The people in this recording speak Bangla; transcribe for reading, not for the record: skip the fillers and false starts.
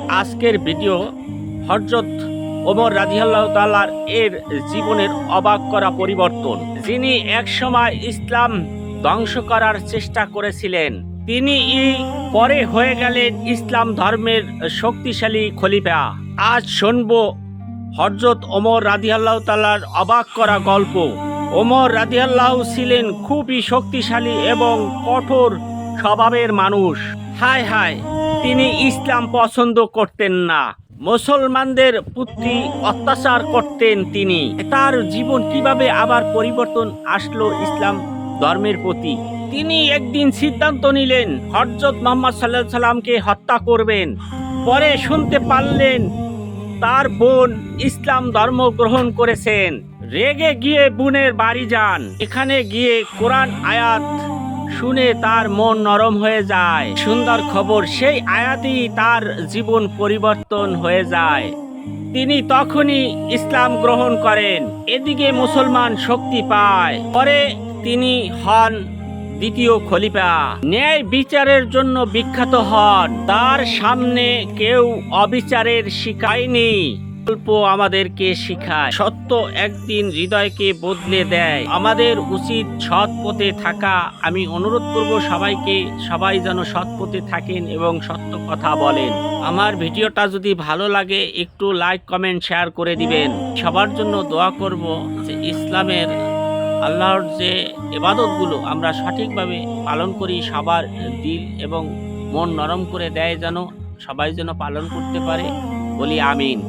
আজকের ভিডিও হযরত ওমর রাদিয়াল্লাহু তাআলা এর জীবনের অবাক করা পরিবর্তন। যিনি একসময় ইসলাম ধ্বংস করার চেষ্টা করেছিলেন, তিনি পরে হয়ে গেলেন ইসলাম ধর্মের শক্তিশালী খলিফা। আজ শুনবো হযরত ওমর রাদিয়াল্লাহু তাআলার অবাক করা গল্প। ওমর রাদিয়াল্লাহু ছিলেন খুবই শক্তিশালী এবং কঠোর স্বভাবের মানুষ। হায় হায়, তিনি ইসলাম পছন্দ করতেন না, মুসলমানদের প্রতি অত্যাচার করতেন। তিনি তার জীবন কিভাবে আবার পরিবর্তন আসলো ইসলাম ধর্মের প্রতি। তিনি একদিন সিদ্ধান্ত নিলেন হযরত মুহাম্মদ সাল্লাল্লাহু আলাইহি সাল্লামকে হত্যা করবেন। পরে শুনতে পারলেন তার বোন ইসলাম ধর্ম গ্রহণ করেছেন। রেগে গিয়ে বোনের বাড়ি যান। এখানে গিয়ে কোরআন আয়াত শুনে তার মন নরম হয়ে যায়। সুন্দর খবর, সেই আয়াতই তার জীবন পরিবর্তন হয়ে যায়। তিনি তখনই ইসলাম গ্রহণ করেন। এদিকে মুসলমান শক্তি পায়। পরে তিনি হন দ্বিতীয় খলিফা। ন্যায় বিচারের জন্য বিখ্যাত হন। তার সামনে কেউ অবিচারের শিখায়নি। গল্প আমাদেরকে শিখায় সত্য একদিন হৃদয়কে বদলে দেয়। আমাদের উচিত সৎ পথে থাকা। আমি অনুরোধ করব সবাই যেন সৎ পথে থাকেন এবং সত্য কথা বলেন। আমার ভিডিওটা যদি ভালো লাগে একটু লাইক কমেন্ট শেয়ার করে দিবেন। সবার জন্য দোয়া করব যে ইসলামের আল্লাহর যে ইবাদতগুলো আমরা সঠিকভাবে পালন করি, সবার দিল এবং মন নরম করে দেয়, যেন সবাই যেন পালন করতে পারে। বলি আমিন।